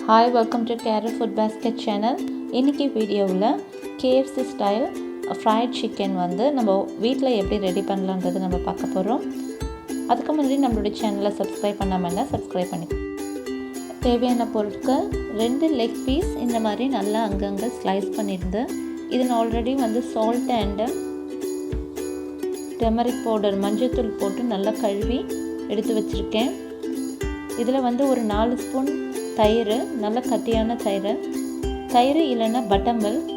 Hi, welcome to Keru Food Basket channel. இன்னைக்கு வீடியோவில் KFC style fried chicken வந்து நம்ம வீட்டில் எப்படி ரெடி பண்ணலான்றது நம்ம பார்க்க போகிறோம். அதுக்கு முன்னாடி நம்மளுடைய சேனலை சப்ஸ்கிரைப் பண்ணாமல் சப்ஸ்கிரைப் பண்ணி தேவையான பொருட்கள் 2 லெக் பீஸ் இந்த மாதிரி நல்லா அங்கங்கே ஸ்லைஸ் பண்ணியிருந்து இதில் ஆல்ரெடி வந்து சால்ட் அண்ட் டெமரிக் பவுடர் மஞ்சள்தூள் போட்டு நல்லா கழுவி எடுத்து வச்சுருக்கேன். இதில் வந்து ஒரு 4 ஸ்பூன் தயிர், நல்ல கட்டியான தயிர் இல்லைன்னா பட்டர் மில்க்,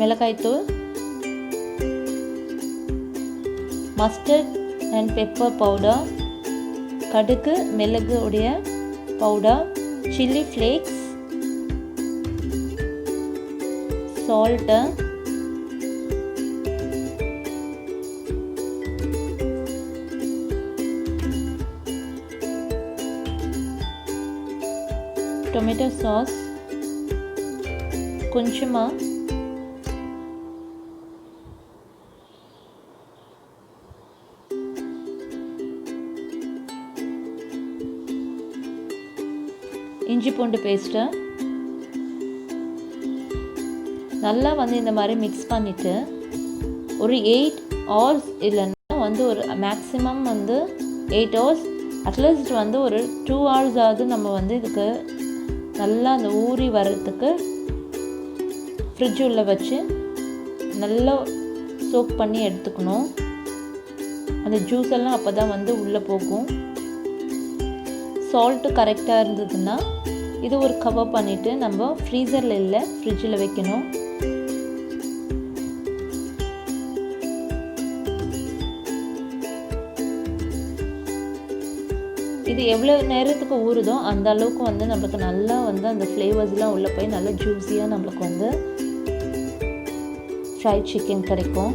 மிளகாய்த்தூள், மஸ்டர்ட் அண்ட் பெப்பர் பவுடர், கடுகு மிளகு உடைய powder, chilli flakes, salt, tomato sauce, कुंचमा, இஞ்சி பூண்டு பேஸ்ட்டு நல்லா வந்து இந்த மாதிரி மிக்ஸ் பண்ணிவிட்டு ஒரு 8 hours இல்லைன்னா வந்து ஒரு மேக்ஸிமம் வந்து 8 hours அட்லீஸ்ட் வந்து ஒரு 2 hours ஆகுது நம்ம வந்து இதுக்கு நல்லா அந்த ஊறி வர்றதுக்கு ஃப்ரிட்ஜ் உள்ள வச்சு நல்லா சோக் பண்ணி எடுத்துக்கணும். அந்த ஜூஸ் எல்லாம் அப்போ தான் வந்து உள்ளே போகும். சால்ட்டு கரெக்டாக இருந்ததுன்னா இது ஒரு கவர் பண்ணிவிட்டு நம்ம ஃப்ரீசரில் இல்லை ஃப்ரிட்ஜில் வைக்கணும். இது எவ்வளோ நேரத்துக்கு ஊறுதோ அந்த அளவுக்கு வந்து நம்மளுக்கு நல்லா வந்து அந்த ஃப்ளேவர்ஸ்லாம் உள்ளே போய் நல்லா ஜூஸியாக நம்மளுக்கு வந்து ஃப்ரைட் சிக்கன் கிடைக்கும்.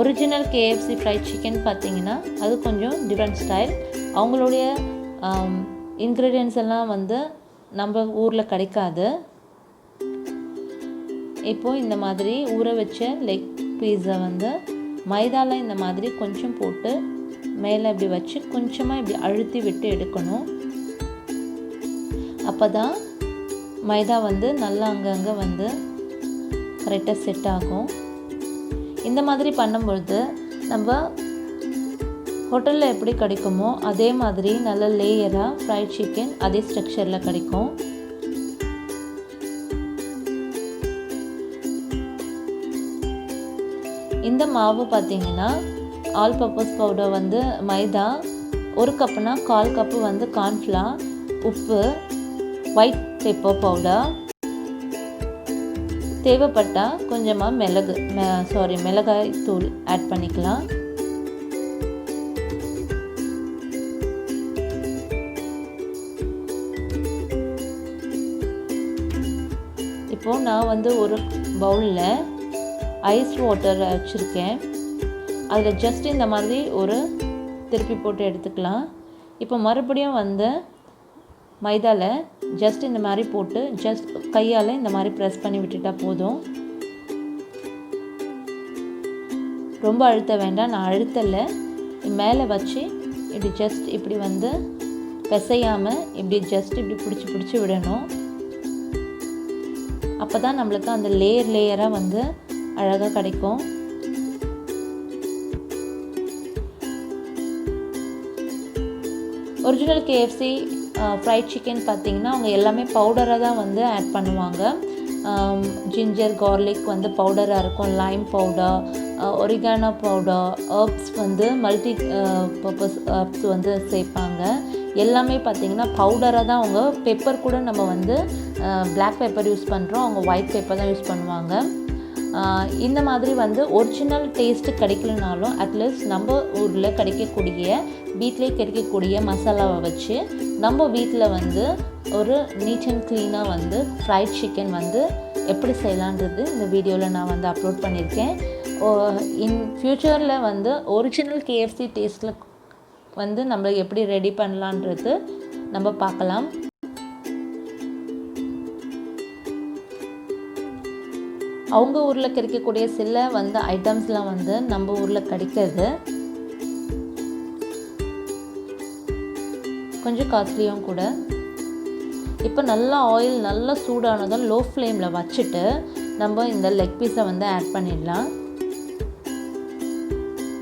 ஒரிஜினல் KFC ஃப்ரைட் சிக்கன் பார்த்திங்கன்னா அது கொஞ்சம் டிஃப்ரெண்ட் ஸ்டைல். அவங்களுடைய இன்க்ரீடியன்ஸ் எல்லாம் வந்து நம்ம ஊரில் கிடைக்காது. இப்போது இந்த மாதிரி ஊற வச்ச லெக் பீஸை வந்து மைதாவில் இந்த மாதிரி கொஞ்சம் போட்டு மேலே இப்படி வச்சு கொஞ்சமாக இப்படி அழுத்தி விட்டு எடுக்கணும். அப்போ தான் மைதா வந்து நல்லா அங்கங்கே வந்து கரெக்டாக செட் ஆகும். இந்த மாதிரி பண்ணும்பொழுது நம்ம ஹோட்டலில் எப்படி கிடைக்குமோ அதே மாதிரி நல்ல லேயராக ஃப்ரைட் சிக்கன் அதே ஸ்ட்ரக்சரில் கிடைக்கும். இந்த மாவு பார்த்திங்கன்னா ஆல் பர்பஸ் பவுடர் வந்து மைதா 1 கப்புனா 1/4 கப்பு வந்து கார்ன்ஃப்ளவர், உப்பு, ஒயிட் பெப்பர் பவுடர், தேவைப்பட்டால் கொஞ்சமாக மிளகாய் தூள் ஆட் பண்ணிக்கலாம். இப்போது நான் வந்து ஒரு பவுலில் ஐஸ் வாட்டர் வச்சுருக்கேன். அதில் ஜஸ்ட் இந்த மாதிரி ஒரு திருப்பி போட்டு எடுத்துக்கலாம். இப்போ மறுபடியும் வந்து மைதாவில் ஜஸ்ட் இந்த மாதிரி போட்டு ஜஸ்ட் கையால் இந்த மாதிரி ப்ரெஸ் பண்ணி விட்டுட்டால் போதும். ரொம்ப அழுத்த வேண்டாம், நான் அழுத்தலை. மேலே வச்சு இப்படி ஜஸ்ட் இப்படி வந்து பிசையாமல் இப்படி ஜஸ்ட் இப்படி பிடிச்சி விடணும். அப்போ தான் நம்மளுக்கு அந்த லேயராக வந்து அழகாக கிடைக்கும். ஒரிஜினல் KFC ஃப்ரைட் சிக்கன் பார்த்திங்கன்னா அவங்க எல்லாமே பவுடராக தான் வந்து ஆட் பண்ணுவாங்க. ஜிஞ்சர் கார்லிக் வந்து பவுடராக இருக்கும், Lime powder, oregano powder, herbs வந்து மல்டி பர்பஸ் ஹர்ப்ஸ் வந்து சேர்ப்பாங்க. எல்லாமே பார்த்திங்கன்னா பவுடராக தான். அவங்க பெப்பர் கூட நம்ம வந்து பிளாக் பெப்பர் யூஸ் பண்ணுறோம், அவங்க ஒயிட் பெப்பர் தான் யூஸ் பண்ணுவாங்க. இந்த மாதிரி வந்து ஒரிஜினல் டேஸ்ட்டு கிடைக்கலனாலும் அட்லீஸ்ட் நம்ம ஊரில் வீட்டிலே கிடைக்கக்கூடிய மசாலாவை வச்சு நம்ம வீட்டில் வந்து ஒரு நீட் அண்ட் க்ளீனாக வந்து ஃப்ரைட் சிக்கன் வந்து எப்படி செய்யலான்றது இந்த வீடியோவில் நான் வந்து அப்லோட் பண்ணியிருக்கேன். இன் ஃப்யூச்சரில் வந்து ஒரிஜினல் KFC டேஸ்ட்டில் வந்து நம்ம எப்படி ரெடி பண்ணலான்றது நம்ம பார்க்கலாம். அவங்க ஊரில் கிடைக்கக்கூடிய சில வந்து ஐட்டம்ஸ்லாம் வந்து நம்ம ஊரில் கிடைக்கிறது. கொஞ்சம் காஸ்ட்லியும் கூட. இப்போ நல்லா ஆயில் நல்லா சூடானதும் லோ ஃப்ளேமில் வச்சுட்டு நம்ம இந்த லெக் பீஸை வந்து ஆட் பண்ணிடலாம்.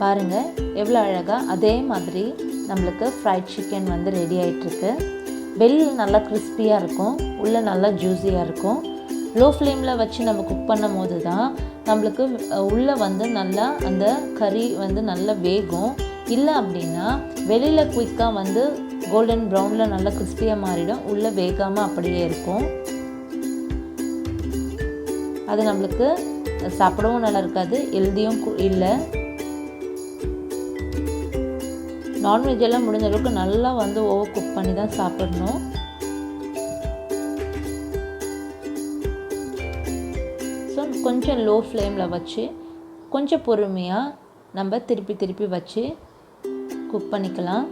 பாருங்கள் எவ்வளோ அழகாக அதே மாதிரி நம்மளுக்கு ஃப்ரைட் சிக்கன் வந்து ரெடி ஆகிட்டுருக்கு. வெளியில் நல்லா கிறிஸ்பியாக இருக்கும், உள்ளே நல்லா ஜூஸியாக இருக்கும். லோ ஃப்ளேமில் வச்சு நம்ம குக் பண்ணும் போது தான் நம்மளுக்கு உள்ளே வந்து நல்லா அந்த கறி வந்து நல்லா வேகும். இல்லை அப்படின்னா வெளியில் குயிக்காக வந்து கோல்டன் ப்ரௌனில் நல்லா கிறிஸ்பியாக மாறிடும், உள்ளே வேகாமல் அப்படியே இருக்கும். அது நம்மளுக்கு சாப்பிடவும் நல்லா இருக்காது, ஹெல்தியும் இல்லை. நான்வெஜ் எல்லாம் முடிஞ்ச அளவுக்கு நல்லா வந்து ஓவர் குக் பண்ணி தான் சாப்பிடணும். ஸோ கொஞ்சம் லோ ஃப்ளேமில் வச்சு கொஞ்சம் பொறுமையாக நம்ம திருப்பி வச்சு குக் பண்ணிக்கலாம்.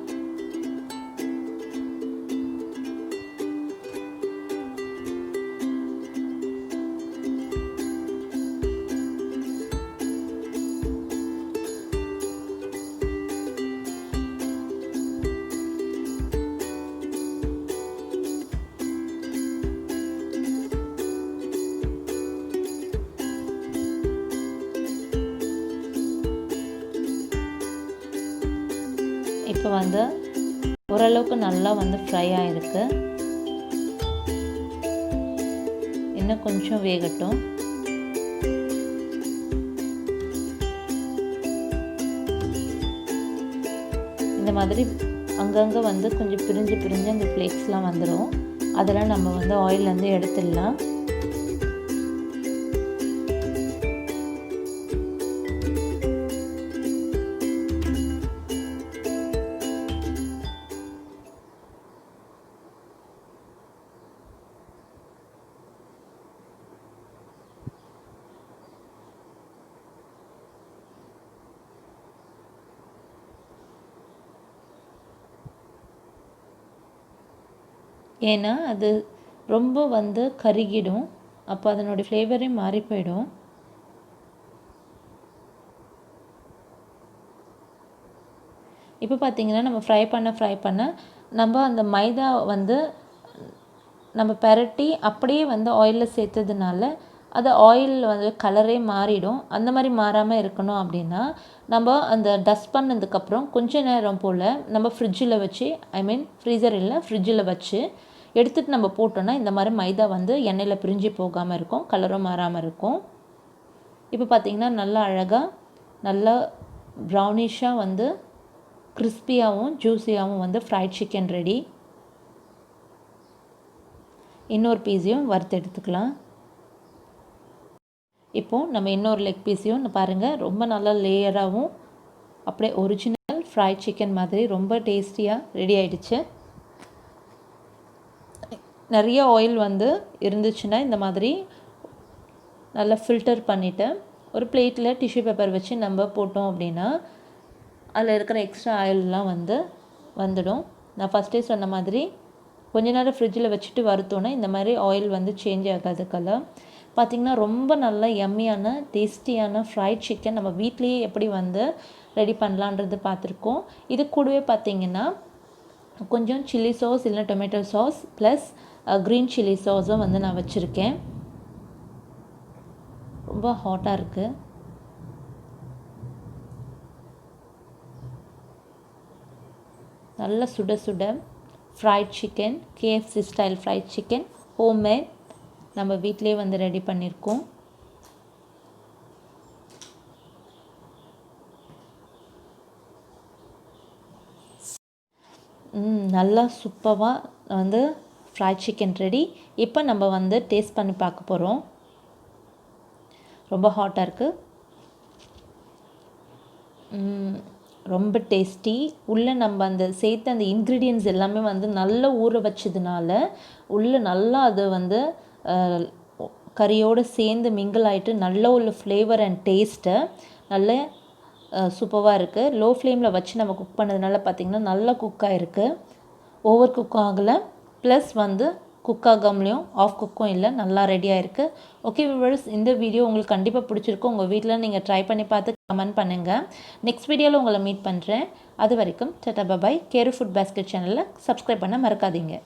இப்போ வந்து ஓரளவுக்கு நல்லா வந்து ஃப்ரை ஆகிருக்கு. இன்னும் கொஞ்சம் வேகட்டும். இந்த மாதிரி அங்கங்கே வந்து கொஞ்சம் பிரிஞ்சு அந்த ஃப்ளேக்ஸ்லாம் வந்துடும். அதெல்லாம் நம்ம வந்து ஆயிலேருந்து எடுத்துடலாம். ஏன்னா அது ரொம்ப வந்து கருகிடும், அப்போ அதனுடைய ஃப்ளேவரே மாறி போயிடும். இப்போ பார்த்திங்கன்னா நம்ம ஃப்ரை பண்ண நம்ம அந்த மைதா வந்து நம்ம பெரட்டி அப்படியே வந்து ஆயிலில் சேர்த்ததுனால அது ஆயில் வந்து கலரே மாறிடும். அந்த மாதிரி மாறாமல் இருக்கணும் அப்படின்னா நம்ம அந்த டஸ்ட் பண்ணதுக்கப்புறம் கொஞ்ச நேரம் போல் நம்ம ஃப்ரிட்ஜில் வச்சு, ஃப்ரீசர் இல்லை ஃப்ரிட்ஜில் வச்சு எடுத்துகிட்டு நம்ம போட்டோன்னா இந்த மாதிரி மைதா வந்து எண்ணெயில் பிரிஞ்சு போகாமல் இருக்கும், கலரும் மாறாமல் இருக்கும். இப்போ பார்த்திங்கன்னா நல்லா அழகாக நல்லா ப்ரௌனிஷாக வந்து கிறிஸ்பியாகவும் ஜூஸியாகவும் வந்து ஃப்ரைட் சிக்கன் ரெடி. இன்னொரு பீஸையும் வறுத்து எடுத்துக்கலாம். இப்போது நம்ம இன்னொரு லெக் பீஸையும் பாருங்கள் ரொம்ப நல்லா லேயராகவும் அப்படியே ஒரிஜினல் ஃப்ரைட் சிக்கன் மாதிரி ரொம்ப டேஸ்டியாக ரெடி ஆகிடுச்சு. நிறைய ஆயில் வந்து இருந்துச்சுன்னா இந்த மாதிரி நல்லா ஃபில்டர் பண்ணிவிட்டு ஒரு பிளேட்டில் டிஷ்யூ பேப்பர் வச்சு நம்ம போட்டோம் அப்படின்னா அதில் இருக்கிற எக்ஸ்ட்ரா ஆயிலெலாம் வந்துடும். நான் ஃபஸ்ட்டே சொன்ன மாதிரி கொஞ்ச நேரம் ஃப்ரிட்ஜில் வச்சுட்டு வறுத்தோன்னா இந்த மாதிரி ஆயில் வந்து சேஞ்ச் ஆகாது கலர். பார்த்திங்கன்னா ரொம்ப நல்ல யம்மியான டேஸ்டியான ஃப்ரைட் சிக்கன் நம்ம வீட்லேயே எப்படி வந்து ரெடி பண்ணலான்றது பார்த்துருக்கோம். இது கூடவே பார்த்திங்கன்னா கொஞ்சம் சில்லி சாஸ் இல்லை tomato sauce plus green chilli சாஸும் வந்து நான் வச்சுருக்கேன். ரொம்ப ஹாட்டாக இருக்குது. நல்லா சுட சுட fried chicken, KFC style fried chicken homemade நம்ம வீட்டிலே வந்து ரெடி பண்ணியிருக்கோம். நல்லா சூப்பராக வந்து ஃப்ரைட் சிக்கன் ரெடி. இப்போ நம்ம வந்து டேஸ்ட் பண்ணி பார்க்க போகிறோம். ரொம்ப ஹாட்டாக இருக்குது, ரொம்ப டேஸ்டி. உள்ளே நம்ம அந்த சேர்த்த அந்த இன்க்ரீடியன்ட்ஸ் எல்லாமே வந்து நல்லா ஊற வச்சதுனால உள்ளே நல்லா அது வந்து கறியோடு சேர்ந்து மிங்கிள் ஆகிட்டு நல்ல ஒரு ஃப்ளேவர் அண்ட் டேஸ்ட்டு நல்ல சூப்பராக இருக்குது. லோ ஃப்ளேமில் வச்சு நம்ம குக் பண்ணதுனால பார்த்திங்கன்னா நல்லா குக் ஆகிருக்கு, ஓவர் குக் ஆகலை. ப்ளஸ் வந்து குக் ஆகாமலையும் ஆஃப் குக்கும் இல்லை, நல்லா ரெடியாக இருக்குது. ஓகே வியூவர்ஸ், இந்த வீடியோ உங்களுக்கு கண்டிப்பாக பிடிச்சிருக்கும். உங்கள் வீட்டில் நீங்கள் ட்ரை பண்ணி பார்த்து கமெண்ட் பண்ணுங்கள். நெக்ஸ்ட் வீடியோவில் உங்களை மீட் பண்ணுறேன். அது வரைக்கும் டாடா பாய். கேரு ஃபுட் பாஸ்கெட் சேனலில் சப்ஸ்கிரைப் பண்ண மறக்காதீங்க.